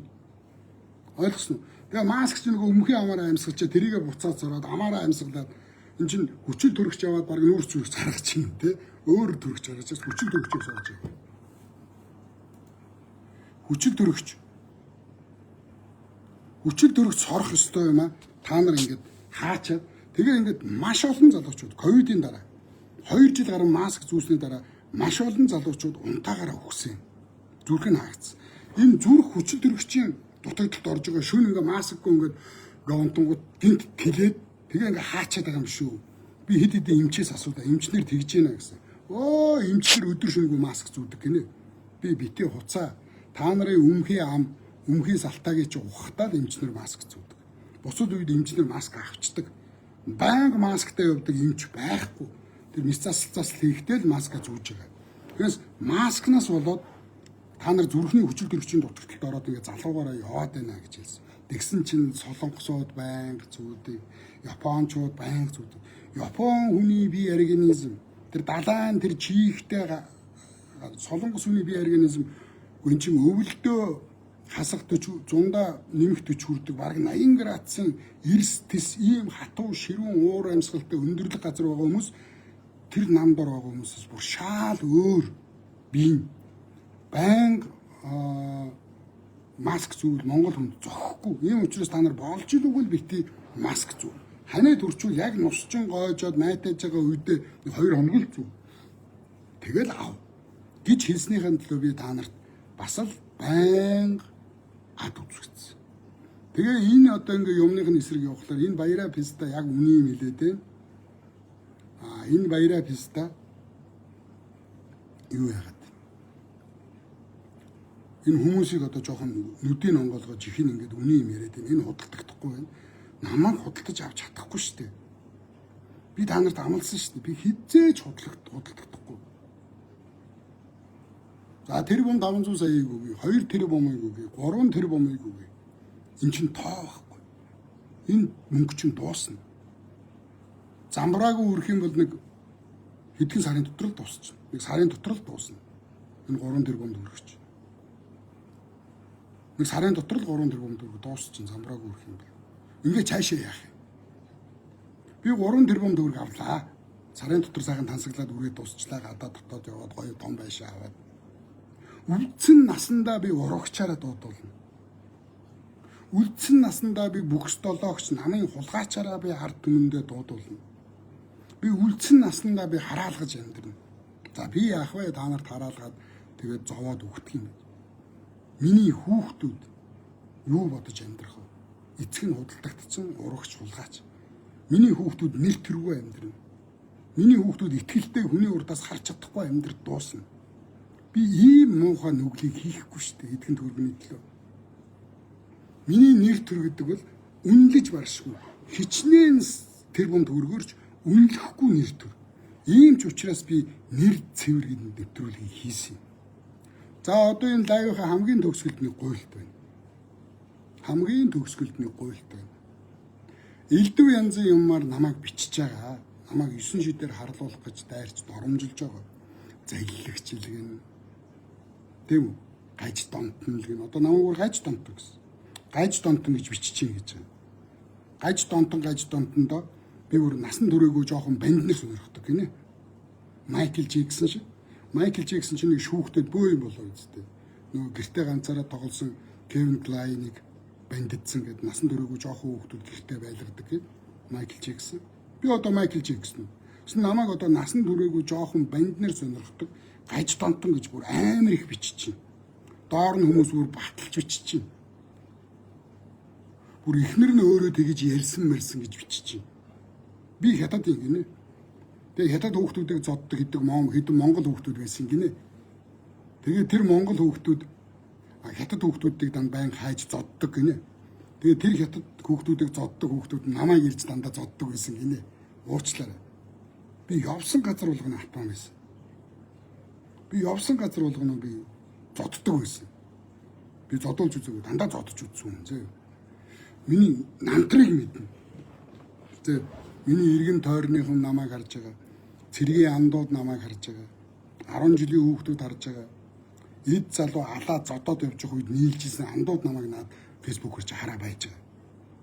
Ойлгосноо? Тэгээ маск чинь нөгөө өмхийн амаараа амьсгалч тэрийгэ буцаад зороод амаараа амьсгалаад эн чинь хүчил төрөгч яваад баг нүүр зүрх гаргаж чинь те өөр төрөгч гаргаж хүчил төрөгчийг соож байгаа. Хүчил төрөгч сорох ёстой юм а. Та нар ингээд хаачаад тэгээ ингээд маш олон залуучууд ковидын дараа 2 жил гарсан маск зүүсний дараа маш олон залуучууд унтаагаараа өгсөн. Зүрх нь хаагдсан. Энэ зүрх хүчил төрөгчийн дутагдалд орж байгаа шөнө ингээ маскгүй ингээд унтангууд гинт тэлээд тэгээ ингээ хаачаад байгаа юм шүү. Би хэд хэдэн эмчээс асуудаа. Эмчнэр тэгж яана гэсэн. Өө эмчнэр өдөр шөнөгүй маск зүүдэг гинэ. Би битээ хуцаа та нарын өмхийн салтаагийн чи ухахтаад эмчнэр маск зүүдэг. Бусад үед эмчнэр маск авчдаг. Банк масктай явдаг эмч байхгүй. Тэр мэс засал хийхдээ л маска зүүж байгаа. Тэгээс маскнаас болоод та нар зүрхний хүчил төрөгчийн дутагдлалд ороод ингээ залуугаараа яваад байна гэж хэлсэн. Тэгсэн чинь солонгосууд байнга зүүдэг, японочууд байнга зүүдэг. Япон хүний бие организм тэр далайн тэр чихтэй солонгос хүний бие организм гүн чин өвөлдөө хасах 100-аа нэмэх 40 хүрдэг бараг 80 градусын эрс тис ийм хатуу ширүүн уур амьсгалтай өндөрлөг газар байгаа хүмүүс тэр намдор байгаа хүмүүсээс бүр шаал өөр бие банг маск зүүл Монгол хүнд зохихгүй. Ийм учраас та нар болж илүүгэл бити маск зүү. Ханаа төрчүүл яг нусчин гойжоод найтаж байгаа үедээ 2 хоног л зүү. Тэгэл ав гэж хэлснийхэн төлөө би та нарт бас л банг ад үзүүлсэн. Тэгээ энэ одоо ингээ юмных нь эсрэг явахлаар энэ баяраа писта яг үний юм хэлээд байна. Энэ баяраа писта юу яагаад энэ хүмүүсийг одоо жоохон нүдийг онгоолгож ихийн ингээд үний юм яриад байна. Энэ худалдагдахгүй байна. Намайг худалдаж авч чадахгүй шүү дээ. Би та нарт амласан шүү дээ. Би хизээж худалдагдахгүй. За тэрбум 500 саяыг өгье, 2 тэрбумыг өгье, 3 тэрбумыг өгье. Энэ чинь тоо байхгүй. Энэ мөнгө чинь дуусна. Замбраагүй үрэх юм бол нэг хэдхэн сарын дотор л дуусчихна. Нэг сарын дотор л дуусна. Энэ 3 тэрбумд өргөж. Нэг сарын дотор л 3 тэрбумд өргөж дуусчихна замбраагүй үрэх юм бол. Ингээ цаашаа яах юм? Би 3 тэрбумд өрг авлаа. Сарын дотор сайхан тансаглаад үрээд дуусчлаа. Гадаа дотоод яваад гоё том байшаа аваад. Үлдсэн насандаа би урагчаараа дуудуулна. Үлдсэн насандаа би бүхс долоогч намын хулгайчаараа би ард түмэндээ дуудуулна. Би үлдсэн насандаа би хараалгаж амьдрна. За би яах вэ? Та нарт хараалгаад тэгээд зовоод өгдөг юм. Миний хүүхдүүд юу бодож амьдрах вэ? Эцэг нь худалдагдсан урагч хулгайч. Миний хүүхдүүд нэр төргүй амьдрна. Миний хүүхдүүд итгэлтэй хүний урдаас харж чадахгүй амьдрал дуусна. Би ийм муухай нүглийг хийхгүй шүү дээ эдгэн төргөний төлөө. Миний нэр төр гэдэг бол үнэлж баршгүй. Хичнээн тэр бом төгрөгөөрч үнэлэхгүй нэр төр. Ийм ч учраас би нэр цэвэр гэдэг нэвтрүүлгийг хийсэн. За одоо энэ лайвынхаа хамгийн төгсгөлд нэг гуйлт байна. Хамгийн төгсгөлд нэг гуйлт байна. Элдв янзын юмар намайг бичиж байгаа. Намайг 9 шидээр харлуулах гэж дайрч доромжилж байгаа. Залилагчлгэн. Тэм үү? Гаж донтно гэн. Одоо намайг гаж донтно гэсэн. Гаж донтно гэж бичиж чинь гэж байна. Гаж донтондоо би бүр насан туршаагүй жоохон банднэр сонирхдаг гинэ. Майкл Джексон шиг. Майкл Джексон чинь нэг шүүхтэд бөө юм болоо үстэй. Нөгөө гэртээ ганцаараа тоглосон Кевин Клайныг бандитсан гэд насан туршаагүй жоохон хүүхдүүд гэртээ байлгадаг гэд Майкл Джексон. Би одоо Майкл Джексон. Тэс намайг одоо насан туршаагүй жоохон банднэр сонирхдаг гаж донтон гэж бүр амар их бичиж чинь. Доор нь хүмүүс бүр баталж бичиж чинь. Бүр ихнэр нь өөрөө тэгэж ярьсан мэрсэн гэж бичиж чинь. Би хятад юм гинэ. Тэгээ хятад хүүхдүүдийг зоддог гэдэг хэдэн монгол хүүхдүүд байсан гинэ. Тэгээ тэр монгол хүүхдүүд хятад хүүхдүүдийг данд байн хайж зоддог гинэ. Тэгээ тэр хятад хүүхдүүдийг зоддог хүүхдүүд намайг ирж дандаа зоддог байсан гинэ. Уучлаарай. Би явсан газар болгоно алтан байсан. Би явсан газар болгоно би зоддог байсан. Би зодуулж үзээгүй дандаа зодож үзсэн юм зөө. Миний намтрыг мэднэ. Зөө. Миний иргэн тойрныхан намайг харж байгаа. Цэргийн андууд намайг харж байгаа. 10 жилийн хүүхдүүд харж байгаа. Эд залуу алаа зодоод явж байгаа үед нийлжсэн андууд намайг наад фэйсбүүкээр чи хараа байж байгаа.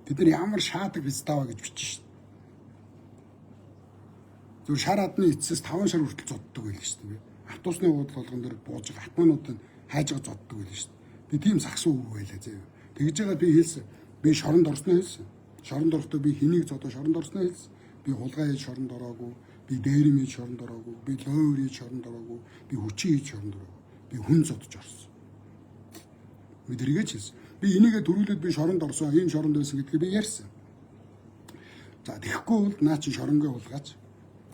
Бид нар ямар шаадаг визтава гэж бичиж шин. Зүр шар адны эцэс 5 шар хүртэл зоддог байл шүү дээ. Автобусны уудал болгон дээр бууж байгаа атмануудын хайж байгаа зоддог байл шүү дээ. Би тийм сагсан үг байлаа зөө. Тэгж байгаа би хэлсэн. Би шоронд орсноо хэлсэн. Шоронд орохдоо би хэнийг зодоо шоронд орсноо хэлсэн. Би хулгай хийж шоронд ороогүй. Би дээрэм хийж шоронд ороогүй. Би лойр хийж шоронд ороогүй. Би хүчин хийж шоронд ороогүй. Би хүн зодож орсон. Мэдэргээд хэлсэн. Би энийгээ төрүүлээд би шоронд орсон. Ийм шоронд байсан гэдгийг би ярьсан. За тэгэхгүй бол наа чи шоронгээ хулгаач.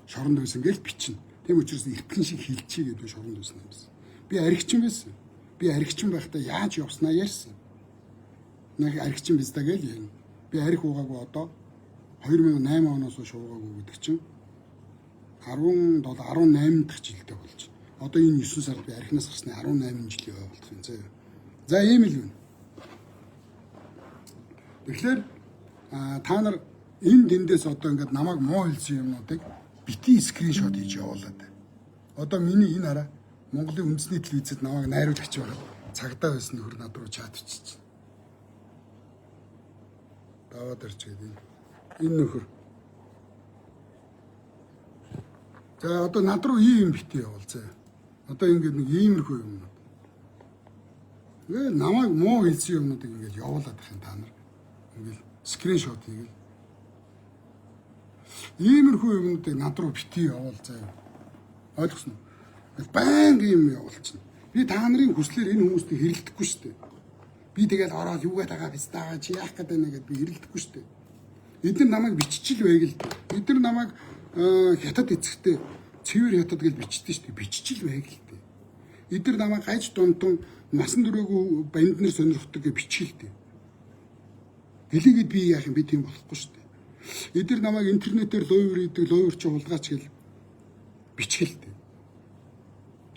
Шоронд байсан гэж бичнэ. Тийм учраас эртхэн шиг хилчээ гэдэг шоронд байсан юм байна. Би аригчин байсан. Би аригчин байхдаа яаж явснаа ярьсан. Нэг аригчин биз даа гэж юм. Би арих уугаагүй одоо 2008 оноос шуугаагүй гэдэг чинь 18 дахь жилдээ болж байна. Одоо энэ 9 сард би архинаас гарсны 18 жилийн ой болох юм зөө. За ийм л юм. Тэгэхээр та нар энэ дэндээс одоо ингээд намайг муу хэлсэн юмнуудыг бити скриншот хийж явуулаад байна. Одоо миний энэ хараа Монголын үндэсний телевизэд намайг найруулагч байгаа. Цагдаа байсан нөхөр над руу чат бичиж байна. Даваад ирч гэдэг энэ нөхөр. За одоо над руу ийм бити явуул заа. Одоо ингээд нэг иймэрхүү юм. Гээ намайг муу хэлсэн юмнуудыг ингээд явуулаад байх юм та нар. Ингээд скриншот хийгээл. Иймэрхүү юмнуудыг над руу бити явуул заа. Ойлгосноо? Баян юм явуулчихна. Би та нарын хүслээр энэ хүмүүстийг хэрэлдэхгүй шүү дээ. Би тэгэл ороод юугаад байгаа биз даа чи яах гээд байна гэдээ би хэрэлдэхгүй шүү дээ. Эдгээр намайг биччихэл байг л. Эдгээр намайг хятад эцэгтэй цэвэр хятад гэж бичдэг шүү дээ. Биччихэл байг л дээ. Эдгээр намайг гаж дунтун насан туршаагүй банднэр сонирхдаг гэж биччихэл дээ. Гэлийгэд би яах юм би тийм болохгүй шүү дээ. Эдгээр намайг интернетээр лойвер хийдэг лойвер чи хулгаач гэл биччихэл дээ.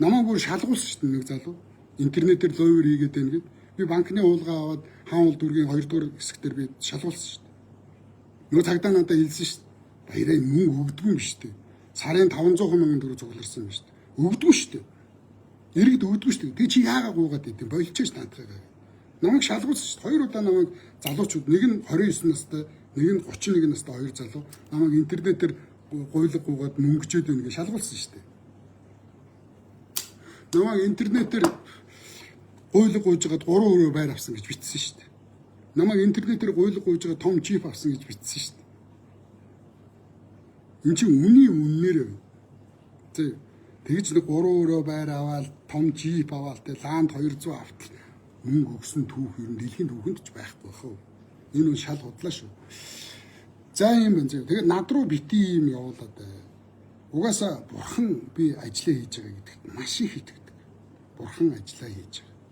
Намайг бүр шалгуулсан шүү дээ нэг залуу. Интернетээр лойвер хийгээд байна гэд. Би банкны уулгаа аваад хаан уул дүргийн 2 дугаар хэсгээр би шалгуулсан шүү дээ. Нөгөө цагдаа надад хэлсэн шүү дээ. Баяраа мөнгө өгдөг юм шүү дээ. Сарын 500 мянган төгрөг цугларсан юм шүү дээ. Өгдөг шүү дээ. Иргэд өгдөг шүү дээ. Тэг чи яагаа гуугаад идэв болчихж наадгаа. Намайг шалгуулсан шүү дээ. 2 удаа намайг залуучууд нэг нь 29 настай, нэг нь 31 настай 2 залуу намайг интернетээр гуйлга гуугаад мөнгөчөөд байна гэж шалгуулсан шүү дээ. Намайг интернетээр гуйлга гуйж байгаад 3 өрөө байр авсан гэж бичсэн шүү дээ. Намайг интернетээр гуйлга гуйж байгаа том чип авсан гэж бичсэн шүү дээ. Энд чинь үнээр зэ тэгж нэг 3 өрөө байр аваад том чип аваад тэ ланд 200 автал мөнгө өгсөн түүх ер нь дэлхийн түүхэнд ч байхгүй бахав. Энэ нь шал худлаа шүү. За юм байна зэ. Тэгээд над руу бити юм явуулаад Угаасаа бурхан би ажиллаа хийж байгаа гэдэгт маш их итгэдэг. Бурхан ажиллаа хийж байгаа.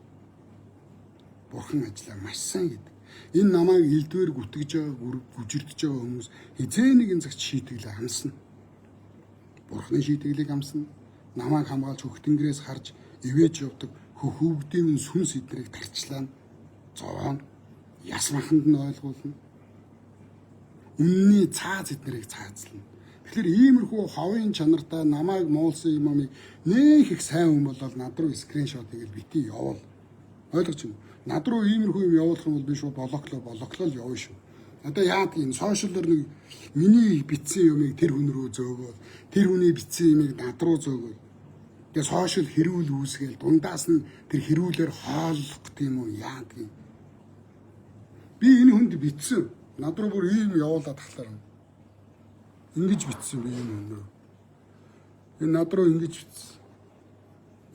Бурхан ажиллаа маш сайн гэдэг. Энэ намайг элдвэр гүтгэж байгаа, гүжирдэж байгаа хүмүүс хизээ нэгэн цагт шийтгэлээ хамсна. Бурханы шийтгэлийг хамсна. Намайг хамгаалж хөхтөнгөрөөс харж ивэж явдаг хөхөвгдийн сүнс эдрийг тарчлаа. Зовоон яс маханд нь ойлгуулна. Үнний цааз эднэрийг цаазлна. Тэгэхээр иймэрхүү ховын чанартай намайг муулсан юмыг нэх их сайн хүн болол над руу скриншот хийгээл бити явуул. Ойлгож байна уу? Над руу иймэрхүү юм явуулах юм бол би шууд блоклол явна шүү. Одоо яадаг юм сошиалор нэг миний бичсэн юмыг тэр хүн рүү зөөгөөл, тэр хүний бичсэн юмыг над руу зөөгөөл. Тэгээ сошиал хэрүүл үүсгээл дундаас нь тэр хэрүүлэр хооллох гэдэг юм уу яадаг юм. Би энэ хүнд бичсэн. Над руу бүр ийм явуулаад тахлаар. Ингэж бичсэн би энэ өнөө. Энэ над руу ингэж бичсэн.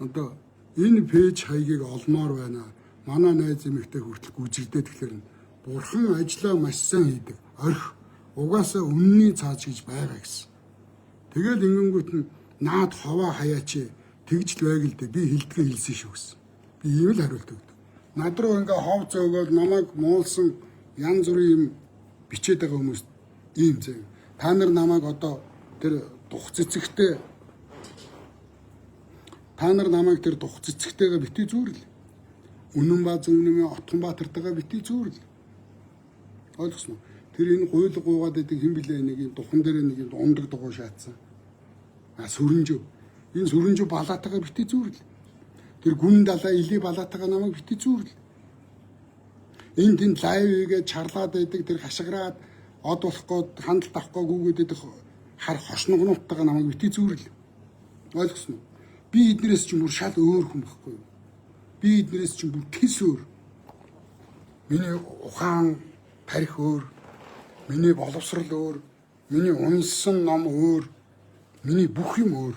Одоо энэ пэйж хаягийг олмоор байна. Манай найз эмэгтэй хүртэл гүжирдээ тэгэхээр бурхан ажиллаа маш сайн хийдэг. Орх угаасаа үнний цааш гэж байгаа гэсэн. Тэгэл ингэнгүүт нь наад ховоо хаяач тэгж л байг л дээ. Би хилдгээ хэлсэн шүү гэсэн. Би ийм л хариулт өгдөг. Над руу ингээ хов зөөгөөд намайг муулсан янз бүрийн юм бичээд байгаа хүмүүс ийм зэ. Та нар намайг одоо тэр дух цэцэгтэй бити зүүрл. Үнэн ба зөвнөмийн Отгонбаатартайгаа бити зүүрл. Ойлгосноо? Тэр энэ гуйлга гуугаад идэг хэн блэ нэг юм духан дээр нэг юм ундаг дугуй шаацсан. Сүрэнжүү. Энэ сүрэнжүү балаатайгаа бити зүүрл. Тэр гүн далаа илийн балаатайгаа намайг бити зүүрл. Энэ тэнд лайв хийгээд чарлаад байдаг тэр хашгираад од болохгүй хандлт авахгүй гүгээд идэх хар хошногнуудтайгаа намайг бити зүүрл. Ойлгосноо? Би эднэрээс ч бүр шал өөр хүн байхгүй юу? Би эднэрээс ч бүр тис өөр. Миний ухаан тарих өөр. Миний боловсрал өөр. Миний унсан ном өөр. Миний бүх юм өөр.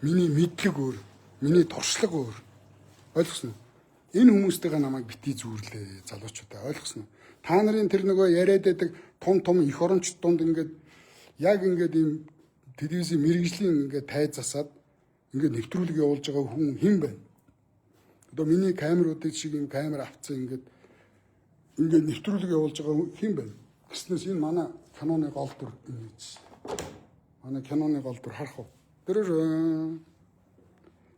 Миний мэдлэг өөр. Миний туршлага өөр. Ойлгосноо? Энэ хүмүүстэйгээ намайг бити зүүрлээ залуучуудаа ойлгосноо? Та нарын тэр нөгөө яриад байдаг том эх оронч дунд ингээд яг ингээд ийм телевизийн мэрэгжлийн ингээд тай засаад ингээд нэвтрүүлэг явуулж байгаа хүн хэн байна? Одоо миний камеруудыг шиг юм камер авцсан ингээд нэвтрүүлэг явуулж байгаа хэн байна? Гэснээс энэ манай киноны гол дүр ингэж. Манай киноны гол дүр харах уу? Тэр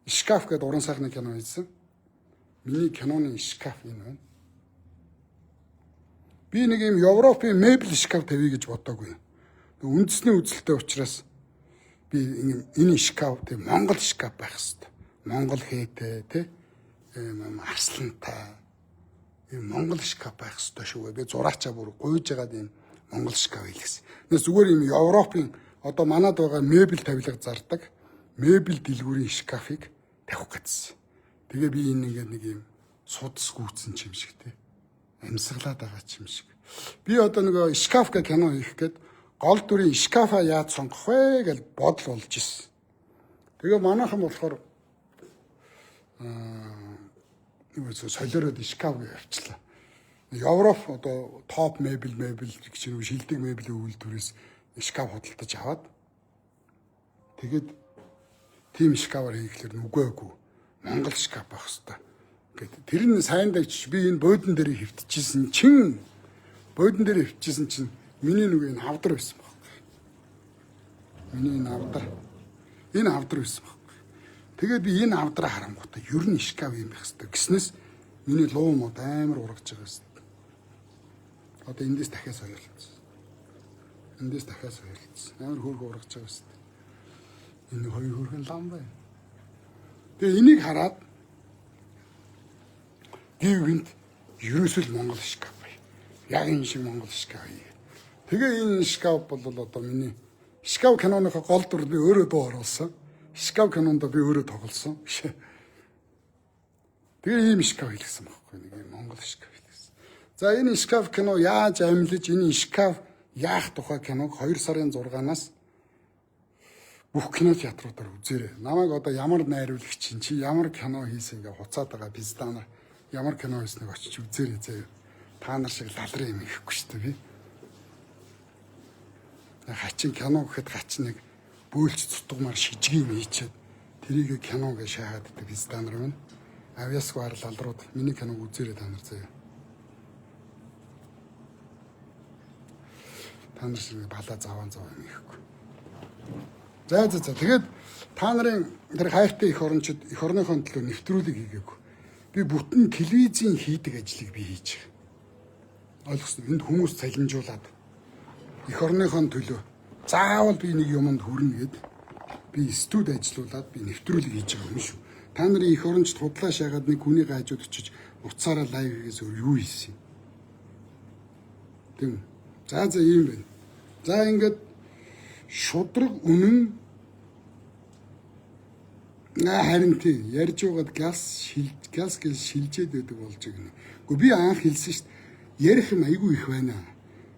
шкаф гэдэг уран сайхны кино хийсэн. Миний киноны шкаф энэ байна. Би нэг юм Европын мебель шкаф тавья гэж бодоогүй. Үндэсний үзэлтэй учраас би энэ шкаф тийм Монгол шкаф байх хэвээр. Монгол хээтэй тий арслантай ийм Монгол шкаф байх хэвээр шүү. Би зураачаа бүр гуйж байгаад ийм Монгол шкаф хийлгэсэн. Нэг зүгээр ийм Европын одоо манад байгаа мебель тавилга зардаг мебель дэлгүүрийн шкафыг тавих гэсэн. Тэгээ би энэ ингээд нэг ийм судас гүйцэн юм шиг тий амьсгалаад байгаа юм шиг. Би одоо нэг шкаф гэх кино хийх гээд гол дүрийн шкафа яаж сонгох вэ гэж бодол болж ирсэн. Тэгээ манайхан болохоор солиороод шкаф явуулчлаа. Европ одоо топ мебель гэж шилдэг мебелийн үйлдвэрээс шкаф худалдаж аваад тэгээд тим шкафаар хийхлээр нүгөөгүй Монгол шкаф байх хэвээр. Гэт тэр нь сайн дагч би энэ буудан дээр хөвтчихсэн чинь миний нүг энэ хавдар байсан баг. Миний энэ хавдар байсан баг. Тэгээд би энэ хавдраа харангуйтай ер нь шкаф юм байх хэвээр. Гиснээс миний луу мод амар ургаж байгаа хэвээр. Одоо эндээс дахиад соёолцсон. Амар хөөргө ургаж байгаа хэвээр. Энэ хоёр хөргөн лам байна. Тэгээ энийг хараад гівгэнт ерөөсөл Монгол шкаф бай. Яг энэ шиг Монгол шкаф. Тэгээ энэ шкаф бол одоо миний шкаф киноныхоо гол дүр би өөрөө дуу оруулсан. Шкаф кинонд би өөрөө тоглосон. Тэгээ ийм шкаф хийлгэсэн байхгүй нэг юм Монгол шкаф хийлгэсэн. За энэ шкаф кино яаж амьлж энэ шкаф яах тухай киног 2 сарын 6-наас бүх кино театруудаар үзээрэй. Намайг одоо ямар найруулагч чи ямар кино хийсэн ингээ хуцаад байгаа пизданаар ямар кино хийснийг очиж үзээрэй заяа. Та нар шиг лалрын юм ихгүй шүү дээ би. Хачин кино гэхэд хачин нэг бөөлж цутгамаар шижгийг хийчихэд тэрийг кино гэж шахаад идэх стандар маань. Авьяасгүй арал алдрууд миний киног үзээрэй та нар заяа. Та нар шиг балаа заван юм ихгүй. За. Тэгээд та нарын тэр хайртай эх орончид эх орныхон төлөө нэвтрүүлэг хийгээгүй. Би бүтэн телевизийн хийдэг ажлыг би хийж байгаа. Ойлгосноо энд хүмүүс цалинжуулаад эх орныхон төлөө заавал би нэг юмд хүрнэ гэд би студ ажиллуулад би нэвтрүүлэг хийж байгаа юм шүү. Та нарын эх орончд худлаа шаагаад нэг хүний гажууд очиж уцаараа лайв хийгээс өөр юу хийсэн юм? Тийм. За ийм байна. За ингээд шудраг үнэн харин тий ярьж байгаад галс гэж шилжээд байдаг болж байна. Гэхдээ би анх хэлсэн шүү дээ. Ярих юм айгүй их байна.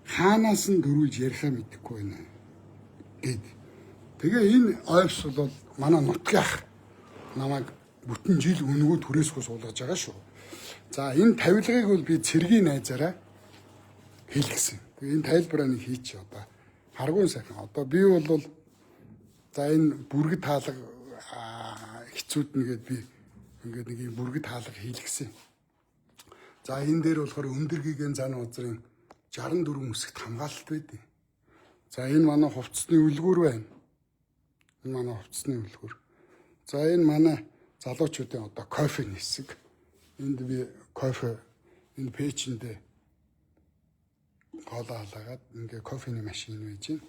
Хаанаас нь дөрүүлж ярихаа мэдэхгүй байна гэд. Тэгээ энэ ойрс бол манай нутгийнх намайг бүтэн жил өнгөө түрээсгүй суулгаж байгаа шүү. За энэ тавилгыг бол би цэргийн найзаараа хэлгэсэн. Тэгээ энэ тайлбараа нэг хийчих одоо. Харгуун сайхан. Одоо би бол за энэ бүргэд хаалга хэцүүд нэгээд би ингээд нэг юм бүргэд хаалга хийлгсэн. За энэ дээр болохоор өндөр гигэн зан узрын 64 үсэгт хамгаалалт байдیں۔ За энэ манай хувцсны үлгүүр байна. Энэ манай хувцсны үлгүүр. За энэ манай залуучуудын одоо кофений хэсэг. Энд би кофе энэ пэйжэндээ хоолоо халаагаад ингээ кофений машин байж байна.